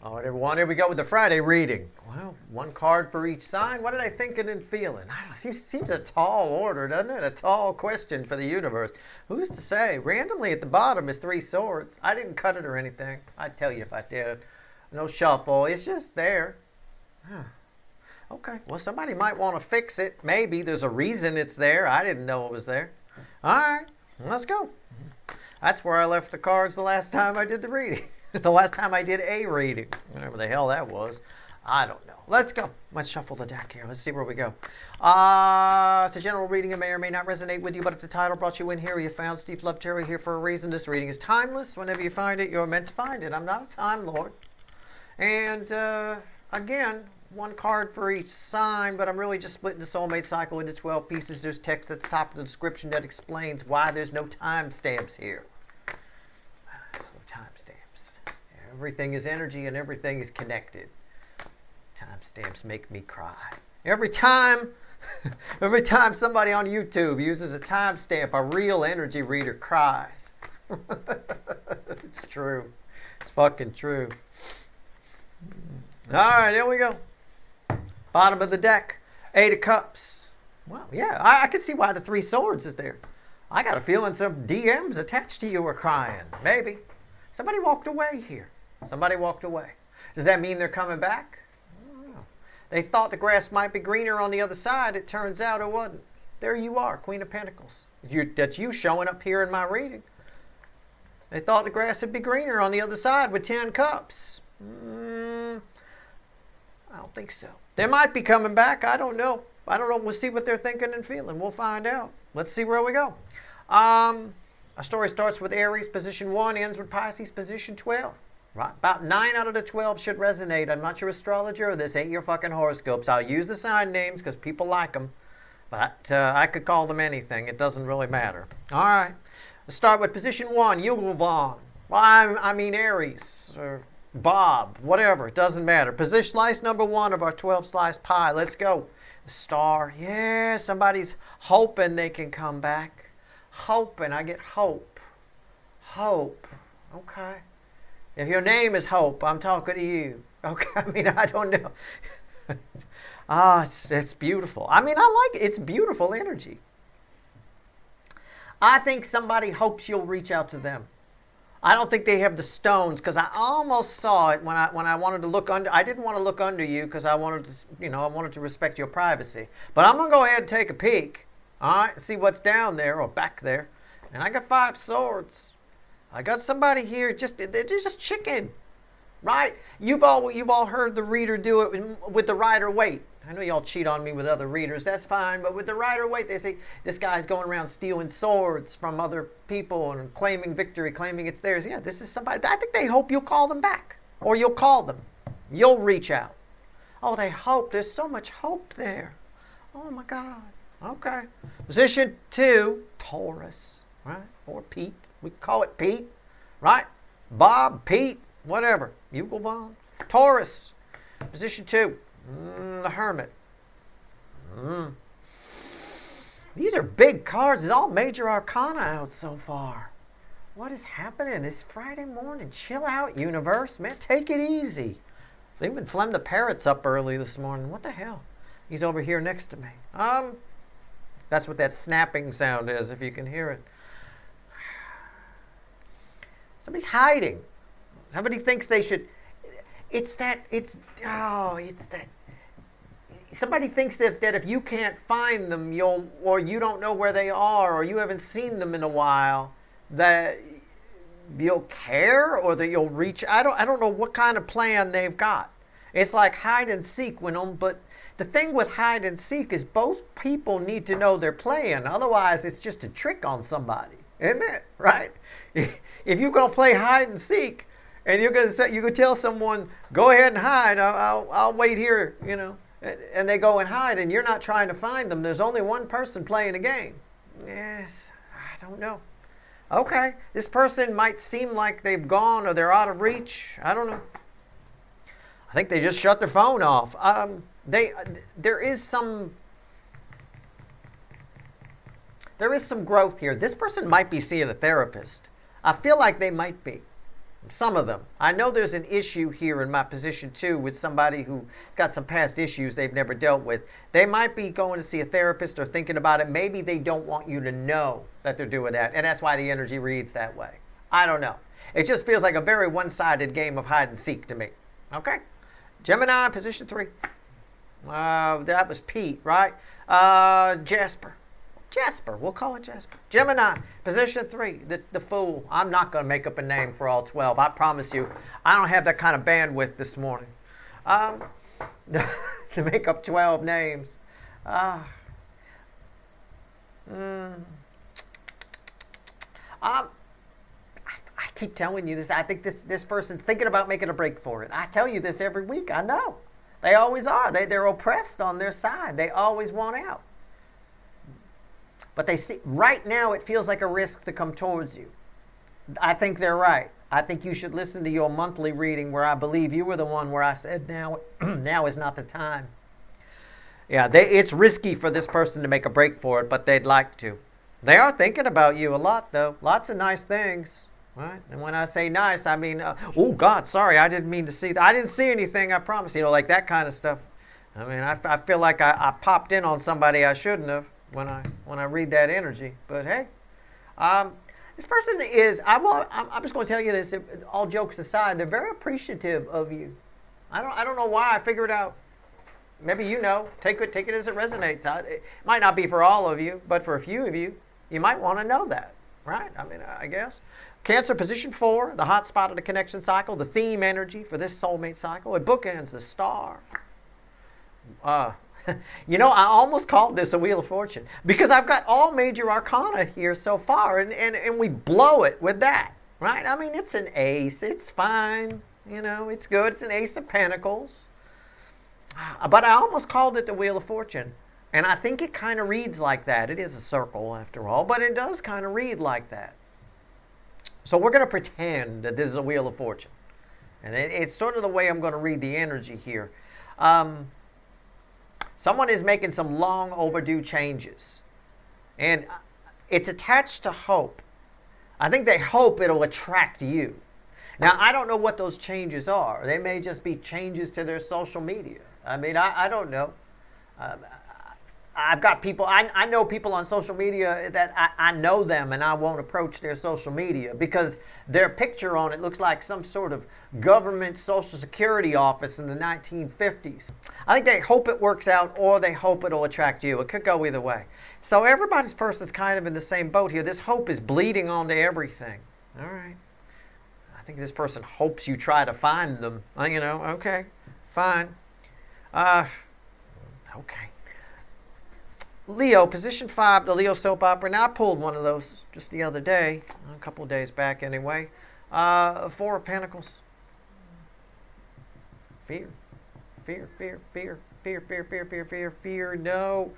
All right, everyone, here we go with the Friday reading. Well, one card for each sign. What are they thinking and feeling? Seems a tall order, doesn't it? A tall question for the universe. Who's to say? Randomly at the bottom is 3 swords. I didn't cut it or anything. I'd tell you if I did. No shuffle. It's just there. Huh. Okay, well, somebody might want to fix it. Maybe there's a reason it's there. I didn't know it was there. All right, let's go. That's where I left the cards the last time I did the reading. The last time I did a reading. Whatever the hell that was. I don't know. Let's go. Let's shuffle the deck here. Let's see where we go. It's a general reading. It may or may not resonate with you, but if the title brought you in here or you found Steve Love Terry here for a reason, this reading is timeless. Whenever you find it, you're meant to find it. I'm not a time lord. And again, one card for each sign, but I'm really just splitting the soulmate cycle into 12 pieces. There's text at the top of the description that explains why there's no timestamps here. There's no timestamps. Everything is energy and everything is connected. Timestamps make me cry. Every time somebody on YouTube uses a timestamp, a real energy reader cries. It's true. It's fucking true. All right, here we go. Bottom of the deck, 8 of Cups. Well, yeah, I can see why the 3 swords is there. I got a feeling some DMs attached to you are crying. Maybe. Somebody walked away here. Somebody walked away. Does that mean they're coming back? I don't know. They thought the grass might be greener on the other side. It turns out it wasn't. There you are, Queen of Pentacles. That's you showing up here in my reading. They thought the grass would be greener on the other side with 10 cups. I don't think so. They might be coming back. I don't know. We'll see what they're thinking and feeling. We'll find out. Let's see where we go. Our story starts with Aries, position 1, ends with Pisces, position 12. Right? About 9 out of the 12 should resonate. I'm not your astrologer. This ain't your fucking horoscopes. I'll use the sign names because people like them. But I could call them anything. It doesn't really matter. All right. Let's start with position 1, Yuval Vaughn. Well, I mean Aries, or Bob, whatever. It doesn't matter. Position slice number 1 of our 12 slice pie. Let's go. The star. Yeah, somebody's hoping they can come back. Hoping. I get hope. Hope. Okay. If your name is Hope, I'm talking to you. Okay. I mean, I don't know. It's beautiful. I mean, I like it. It's beautiful energy. I think somebody hopes you'll reach out to them. I don't think they have the stones, because I almost saw it when I wanted to look under. I didn't want to look under you because I wanted to, I wanted to respect your privacy. But I'm gonna go ahead and take a peek. All right, see what's down there or back there. And I got 5 swords. I got somebody here. They're just chicken, right? You've all heard the reader do it with the Rider Waite. I know y'all cheat on me with other readers. That's fine. But with the Rider Waite, they say this guy's going around stealing swords from other people and claiming victory, claiming it's theirs. Yeah, this is somebody. I think they hope you'll call them back, or you'll call them. You'll reach out. Oh, they hope. There's so much hope there. Oh my God. Okay. Position 2, Taurus, right? Or Pete. We call it Pete, right? Bob, Pete, whatever. Yuval Vaughn. Taurus. Position 2. The Hermit. These are big cards. It's all major arcana out so far. What is happening this Friday morning? Chill out, universe. Man, take it easy. They even phlegmed the parrots up early this morning. What the hell? He's over here next to me. That's what that snapping sound is, if you can hear it. Somebody's hiding. Somebody thinks they should... Somebody thinks that if you can't find them, or you don't know where they are, or you haven't seen them in a while, that you'll care, or that you'll reach. I don't know what kind of plan they've got. It's like hide and seek but the thing with hide and seek is both people need to know they're playing. Otherwise, it's just a trick on somebody, isn't it? Right? If you're gonna play hide and seek, and you could tell someone, go ahead and hide. I'll wait here, and they go and hide, and you're not trying to find them. There's only one person playing the game. Yes, I don't know. Okay, this person might seem like they've gone or they're out of reach. I don't know. I think they just shut their phone off. There is some growth here. This person might be seeing a therapist. I feel like they might be. Some of them. I know there's an issue here in my position too with somebody who's got some past issues they've never dealt with. They might be going to see a therapist or thinking about it. Maybe they don't want you to know that they're doing that, and that's why the energy reads that way. I don't know. It just feels like a very one-sided game of hide and seek to me. Okay? Gemini, position 3. That was Pete, right? Jasper. Jasper, we'll call it Jasper. Gemini, position 3, the Fool. I'm not going to make up a name for all 12. I promise you, I don't have that kind of bandwidth this morning to make up 12 names. I keep telling you this. I think this person's thinking about making a break for it. I tell you this every week. I know. They always are. They're oppressed on their side. They always want out. But they see right now it feels like a risk to come towards you. I think they're right. I think you should listen to your monthly reading where I believe you were the one where I said now is not the time. Yeah, it's risky for this person to make a break for it, but they'd like to. They are thinking about you a lot, though. Lots of nice things, right? And when I say nice, I mean, oh, God, sorry, I didn't mean to see that. I didn't see anything, I promise. You know, like that kind of stuff. I mean, I feel like I popped in on somebody I shouldn't have when I read that energy. But hey, this person is, I'm just going to tell you this, all jokes aside, they're very appreciative of you. I don't know why. I figured out. Maybe you know. Take it as it resonates. It might not be for all of you, but for a few of you, you might want to know that, right? I mean, I guess. Cancer, position 4, the hot spot of the connection cycle, the theme energy for this soulmate cycle. It bookends the star. You know, I almost called this a Wheel of Fortune because I've got all major arcana here so far, and we blow it with that, right? I mean, it's an ace. It's fine. You know, it's good. It's an ace of pentacles. But I almost called it the Wheel of Fortune, and I think it kind of reads like that. It is a circle, after all, but it does kind of read like that. So we're going to pretend that this is a Wheel of Fortune, and it's sort of the way I'm going to read the energy here. Someone is making some long overdue changes, and it's attached to hope. I think they hope it'll attract you. Now, I don't know what those changes are. They may just be changes to their social media. I mean, I don't know. I've got people, I know people on social media that I know them and I won't approach their social media because their picture on it looks like some sort of government social security office in the 1950s. I think they hope it works out or they hope it'll attract you. It could go either way. So everybody's person's kind of in the same boat here. This hope is bleeding onto everything. All right. I think this person hopes you try to find them. You know, okay, fine. Okay. Leo, position 5, the Leo soap opera. Now, I pulled one of those just the other day, a couple of days back anyway. 4 of Pentacles. Fear. Fear, fear, fear, fear, fear, fear, fear, fear, fear. No.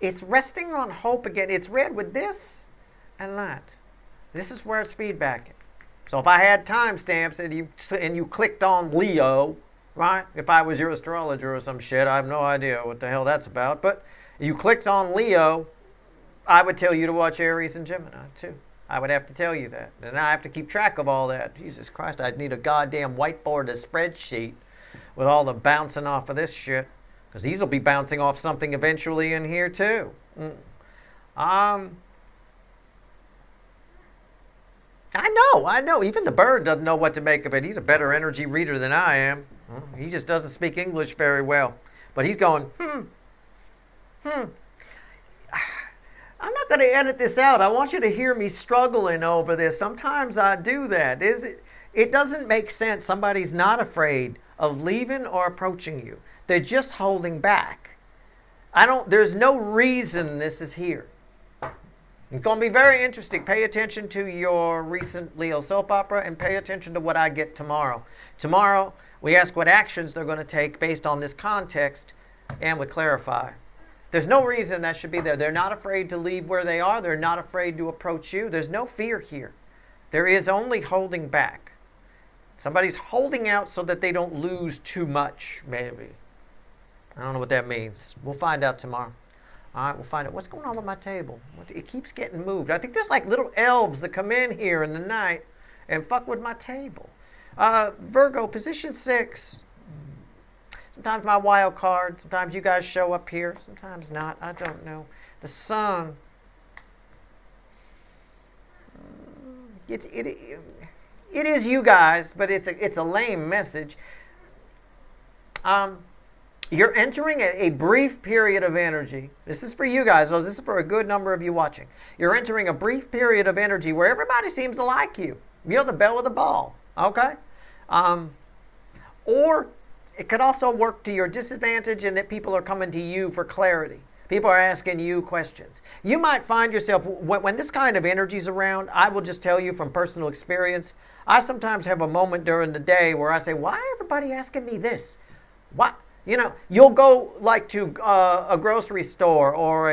It's resting on hope again. It's read with this and that. This is where it's feedbacking. So if I had timestamps and you clicked on Leo, right? If I was your astrologer or some shit, I have no idea what the hell that's about. But you clicked on Leo, I would tell you to watch Aries and Gemini too. I would have to tell you that. And I have to keep track of all that. Jesus Christ, I'd need a goddamn whiteboard, a spreadsheet with all the bouncing off of this shit. Because these will be bouncing off something eventually in here too. I know. Even the bird doesn't know what to make of it. He's a better energy reader than I am. He just doesn't speak English very well. But he's going, I'm not going to edit this out. I want you to hear me struggling over this. Sometimes I do that. It doesn't make sense. Somebody's not afraid of leaving or approaching you. They're just holding back. There's no reason this is here. It's going to be very interesting. Pay attention to your recent Leo soap opera and pay attention to what I get tomorrow. Tomorrow, we ask what actions they're going to take based on this context, and we clarify. There's no reason that should be there. They're not afraid to leave where they are. They're not afraid to approach you. There's no fear here. There is only holding back. Somebody's holding out so that they don't lose too much, maybe. I don't know what that means. We'll find out tomorrow. All right, we'll find out what's going on with my table. It keeps getting moved. I think there's like little elves that come in here in the night and fuck with my table. Virgo, position 6. Sometimes my wild card. Sometimes you guys show up here. Sometimes not. I don't know. The sun. It is you guys, but it's a lame message. You're entering a brief period of energy. This is for you guys. So this is for a good number of you watching. You're entering a brief period of energy where everybody seems to like you. You're the belle of the ball. Okay? Or it could also work to your disadvantage in that people are coming to you for clarity. People are asking you questions. You might find yourself, when this kind of energy is around, I will just tell you from personal experience, I sometimes have a moment during the day where I say, why is everybody asking me this? What? You know, you'll go like to a grocery store or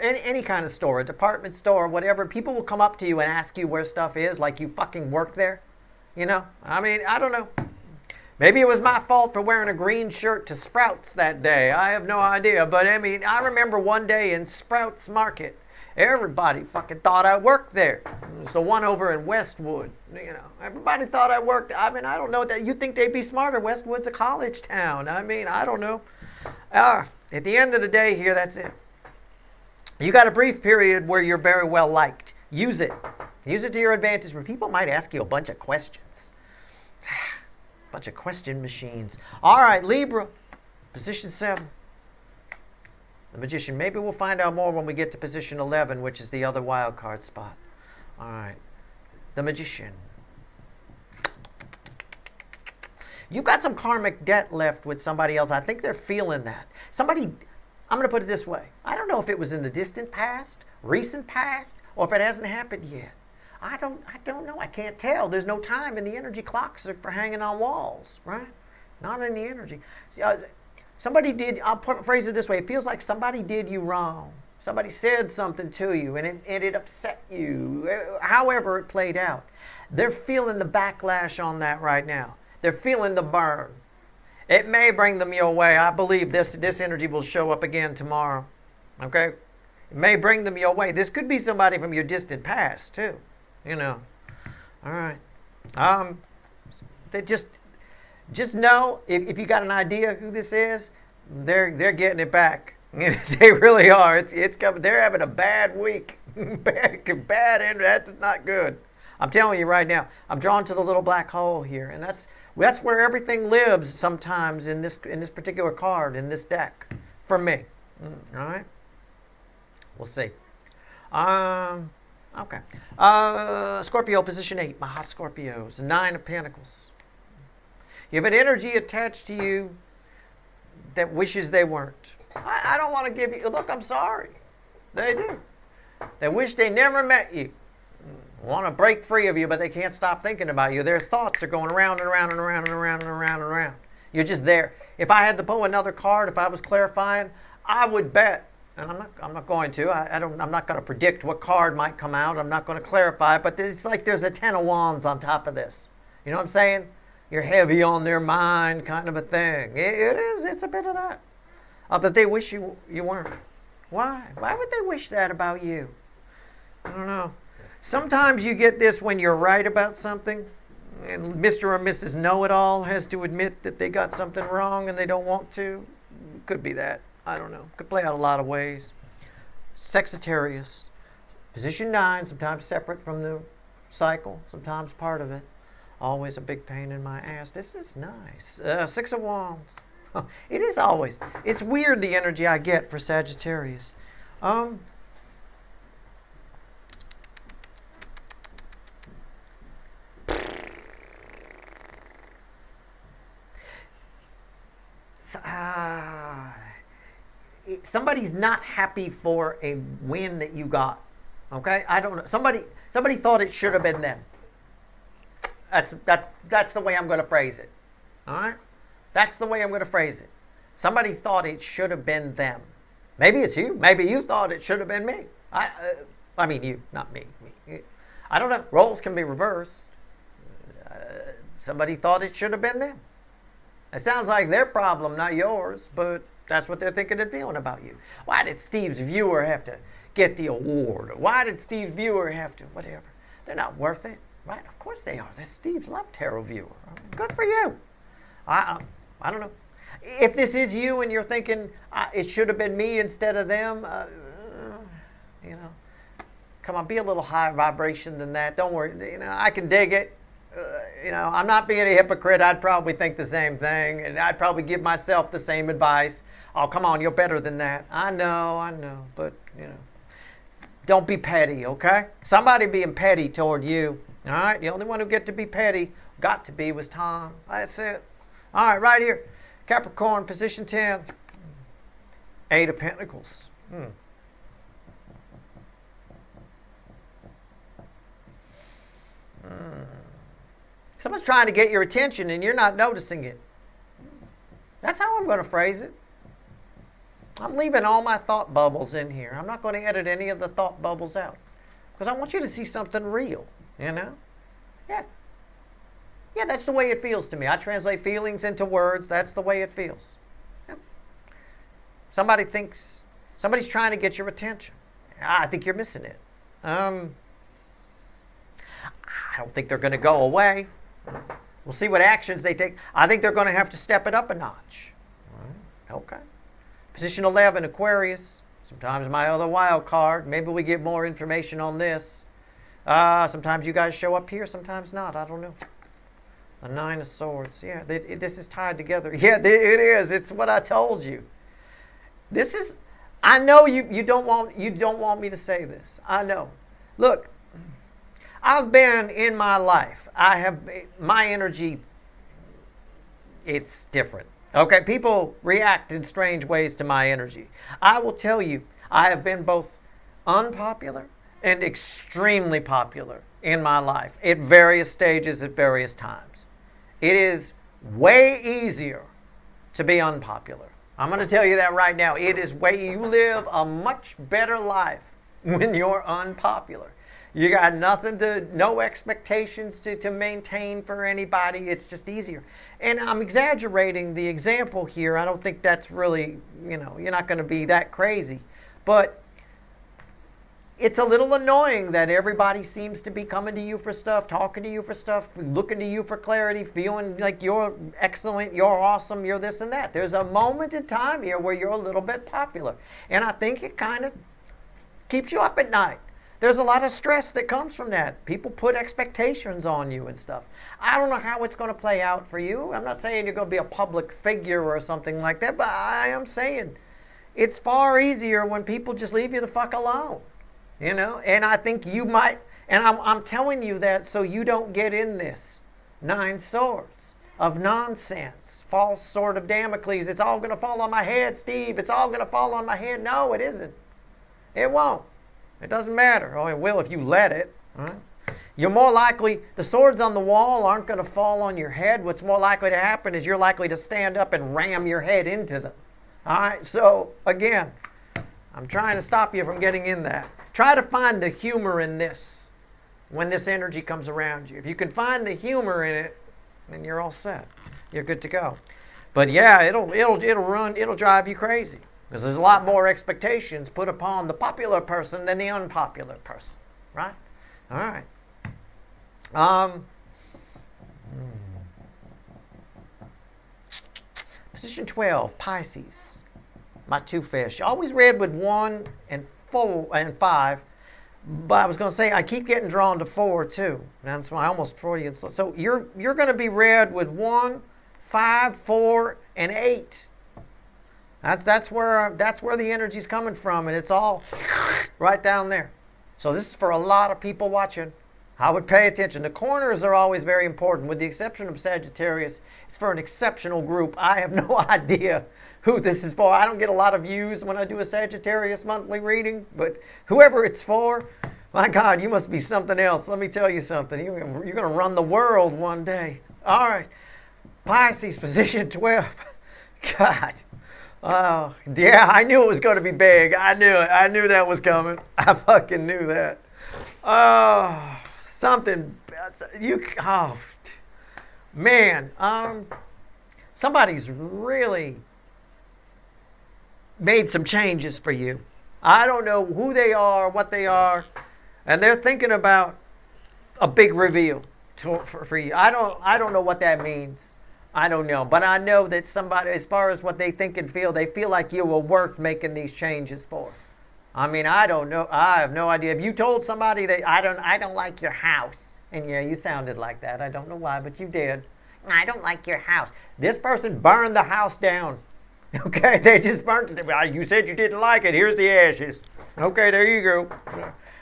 any kind of store, a department store, whatever. People will come up to you and ask you where stuff is, like you fucking work there. You know, I mean, I don't know. Maybe it was my fault for wearing a green shirt to Sprouts that day. I have no idea. But I mean, I remember one day in Sprouts Market, everybody fucking thought I worked there. It's the one over in Westwood. You know, everybody thought I worked. I mean, I don't know that you'd think they'd be smarter. Westwood's a college town. I mean, I don't know. At the end of the day here, that's it. You got a brief period where you're very well liked. Use it. Use it to your advantage, where people might ask you a bunch of questions. Bunch of question machines. All right, Libra, position 7. The Magician. Maybe we'll find out more when we get to position 11, which is the other wild card spot. All right, the Magician. You've got some karmic debt left with somebody else. I think they're feeling that. Somebody, I'm going to put it this way. I don't know if it was in the distant past, recent past, or if it hasn't happened yet. I don't know. I can't tell. There's no time in the energy clocks for hanging on walls, right? Not in the energy. Somebody did, I'll phrase it this way. It feels like somebody did you wrong. Somebody said something to you and it upset you. However it played out. They're feeling the backlash on that right now. They're feeling the burn. It may bring them your way. I believe this energy will show up again tomorrow. Okay? It may bring them your way. This could be somebody from your distant past, too. You know. All right. They just know if you got an idea who this is, they're getting it back. They really are. It's coming. They're having a bad week. bad end. That's not good. I'm telling you right now. I'm drawn to the little black hole here, and that's where everything lives sometimes in this particular card in this deck for me. All right. We'll see. Okay. Scorpio, position 8. My hot Scorpios. 9 of Pentacles. You have an energy attached to you that wishes they weren't. I don't want to give you... Look, I'm sorry. They do. They wish they never met you. Want to break free of you, but they can't stop thinking about you. Their thoughts are going around and around and around and around and around and around. You're just there. If I had to pull another card, if I was clarifying, I would bet... And I'm not going to. I'm not going to predict what card might come out. I'm not going to clarify. But it's like there's a 10 of wands on top of this. You know what I'm saying? You're heavy on their mind, kind of a thing. It is. It's a bit of that. That they wish you weren't. Why? Why would they wish that about you? I don't know. Sometimes you get this when you're right about something, and Mr. or Mrs. Know-It-All has to admit that they got something wrong and they don't want to. Could be that. I don't know. Could play out a lot of ways. Sagittarius. Position 9, sometimes separate from the cycle, sometimes part of it. Always a big pain in my ass. This is nice. 6 of Wands. It is always. It's weird the energy I get for Sagittarius. Somebody's not happy for a win that you got. Okay? I don't know. Somebody thought it should have been them. That's the way I'm going to phrase it. All right? That's the way I'm going to phrase it. Somebody thought it should have been them. Maybe it's you. Maybe you thought it should have been me. I mean you, not me. I don't know. Roles can be reversed. Somebody thought it should have been them. It sounds like their problem, not yours, but That's what they're thinking and feeling about you. Why did Steve's viewer have to get the award? Or why did Steve's viewer have to whatever? They're not worth it, right? Of course they are. They're Steve's Love Tarot viewer. Good for you. I don't know. If this is you and you're thinking it should have been me instead of them, you know, come on, be a little higher vibration than that. Don't worry. You know, I can dig it. You know, I'm not being a hypocrite. I'd probably think the same thing, and I'd probably give myself the same advice. Oh, come on, you're better than that. I know, but, you know, don't be petty, okay? Somebody being petty toward you, all right? The only one who got to be, was Tom. That's it. All right, right here. Capricorn, position 10. 8 of Pentacles. Someone's trying to get your attention and you're not noticing it. That's how I'm going to phrase it. I'm leaving all my thought bubbles in here. I'm not going to edit any of the thought bubbles out. Because I want you to see something real, you know? Yeah. Yeah, that's the way it feels to me. I translate feelings into words. That's the way it feels. Yeah. Somebody's trying to get your attention. I think you're missing it. I don't think they're going to go away. We'll see what actions they take. I think they're going to have to step it up a notch. Okay. Position 11, Aquarius. Sometimes my other wild card. Maybe we get more information on this. Sometimes you guys show up here, sometimes not. I don't know. The 9 of Swords. Yeah, this is tied together. Yeah, it is. It's what I told you. This is. I know you don't want me to say this. I know. Look, I've been in my life. My energy. It's different. Okay, people react in strange ways to my energy. I will tell you, I have been both unpopular and extremely popular in my life at various stages at various times. It is way easier to be unpopular. I'm going to tell you that right now. You live a much better life when you're unpopular. You got no expectations to maintain for anybody. It's just easier. And I'm exaggerating the example here. I don't think that's really, you're not going to be that crazy. But it's a little annoying that everybody seems to be coming to you for stuff, talking to you for stuff, looking to you for clarity, feeling like you're excellent, you're awesome, you're this and that. There's a moment in time here where you're a little bit popular. And I think it kind of keeps you up at night. There's a lot of stress that comes from that. People put expectations on you and stuff. I don't know how it's going to play out for you. I'm not saying you're going to be a public figure or something like that, but I am saying it's far easier when people just leave you the fuck alone. And I think you might, and I'm telling you that so you don't get in this 9 swords of nonsense, false sword of Damocles. It's all going to fall on my head, Steve. It's all going to fall on my head. No, it isn't. It won't. It doesn't matter. Oh, it will if you let it. Right? You're more likely, the swords on the wall aren't going to fall on your head. What's more likely to happen is you're likely to stand up and ram your head into them. All right, so again, I'm trying to stop you from getting in that. Try to find the humor in this when this energy comes around you. If you can find the humor in it, then you're all set. You're good to go. But yeah, it'll drive you crazy. Because there's a lot more expectations put upon the popular person than the unpopular person, right? All right. Position 12, Pisces. My 2 fish. Always read with 1 and 4 and 5. But I was going to say I keep getting drawn to 4 too. That's why I almost Freudian. So you're going to be read with 1, 5, 4, and 8. That's where the energy's coming from, and it's all right down there. So this is for a lot of people watching. I would pay attention. The corners are always very important, with the exception of Sagittarius. It's for an exceptional group. I have no idea who this is for. I don't get a lot of views when I do a Sagittarius monthly reading, but whoever it's for, my God, you must be something else. Let me tell you something. You're going to run the world one day. All right. Pisces, position 12. God. Oh, yeah, I knew it was going to be big. I knew it. I knew that was coming. I fucking knew that. Oh, something. Man. Somebody's really made some changes for you. I don't know who they are, what they are, and they're thinking about a big reveal for you. I don't know what that means. I don't know, but I know that somebody, as far as what they think and feel, they feel like you were worth making these changes for. I mean, I don't know. I have no idea. If you told somebody that I don't like your house, and yeah, you sounded like that. I don't know why, but you did. I don't like your house. This person burned the house down. Okay, they just burnt it. Well, you said you didn't like it. Here's the ashes. Okay, there you go.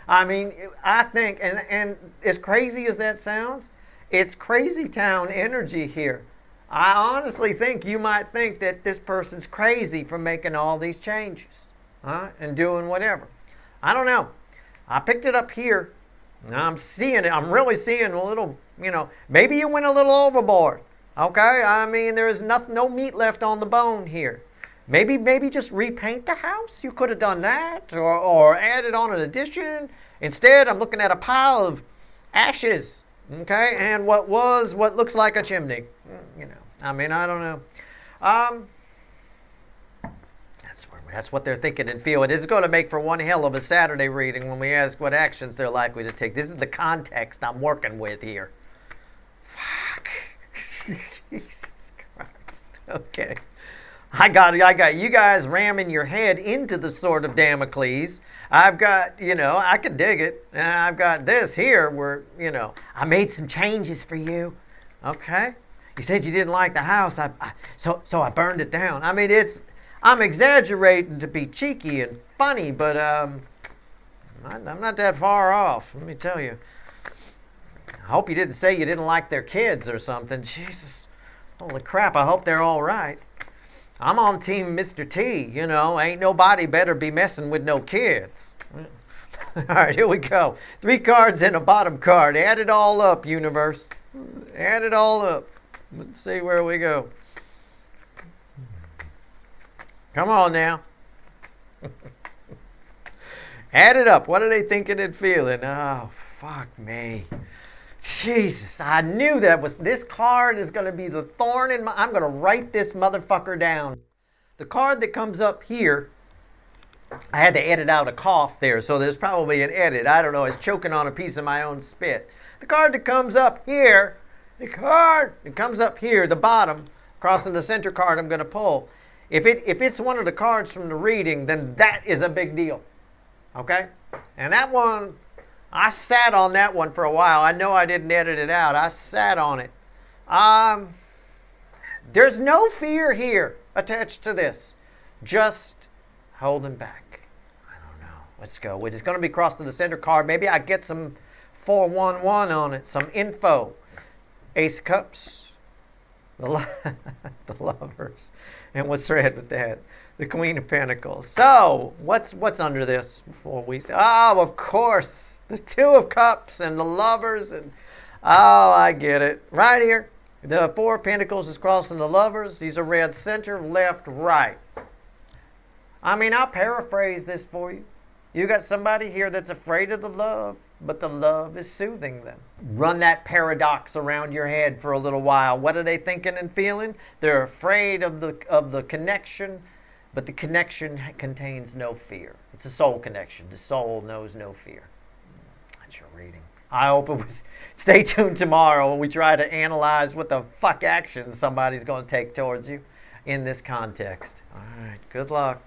I mean, I think, and as crazy as that sounds, it's crazy town energy here. I honestly think you might think that this person's crazy for making all these changes, and doing whatever. I don't know. I picked it up here. I'm seeing it. I'm really seeing a little, maybe you went a little overboard. Okay? I mean, there is no meat left on the bone here. Maybe just repaint the house. You could have done that, or added on an addition. Instead, I'm looking at a pile of ashes. Okay, and what looks like a chimney. I mean, I don't know. That's what they're thinking and feeling. This is going to make for one hell of a Saturday reading when we ask what actions they're likely to take. This is the context I'm working with here. Fuck. Jesus Christ. Okay. I got you guys ramming your head into the sword of Damocles. I've got, I can dig it. And I've got this here where, I made some changes for you. Okay? You said you didn't like the house, so I burned it down. I mean, I'm exaggerating to be cheeky and funny, but I'm not that far off, let me tell you. I hope you didn't say you didn't like their kids or something. Jesus. Holy crap, I hope they're all right. I'm on team Mr. T, ain't nobody better be messing with no kids. All right, here we go. 3 cards and a bottom card. Add it all up, universe. Add it all up. Let's see where we go. Come on now. Add it up. What are they thinking and feeling? Oh, fuck me. Jesus, I knew this card is going to be the thorn in I'm going to write this motherfucker down. The card that comes up here, I had to edit out a cough there, so there's probably an edit. I don't know, it's choking on a piece of my own spit. The card that comes up here, the bottom, crossing the center card I'm going to pull. If it's one of the cards from the reading, then that is a big deal. Okay? And that one, I sat on that one for a while. I know I didn't edit it out. I sat on it. There's no fear here attached to this. Just holding back. I don't know. Let's go. It's going to be crossed to the center card. Maybe I get some 411 on it. Some info. Ace of Cups. The Lovers. And what's red with that? The Queen of Pentacles. So, what's under this before we say? Oh, of course. The 2 of Cups and the Lovers. And oh, I get it. Right here. The 4 of Pentacles is crossing the Lovers. These are red center, left, right. I mean, I'll paraphrase this for you. You got somebody here that's afraid of the love, but the love is soothing them. Run that paradox around your head for a little while. What are they thinking and feeling? They're afraid of the connection, but the connection contains no fear. It's a soul connection. The soul knows no fear. That's your reading. I hope it was. Stay tuned tomorrow when we try to analyze what the fuck actions somebody's going to take towards you in this context. All right. Good luck.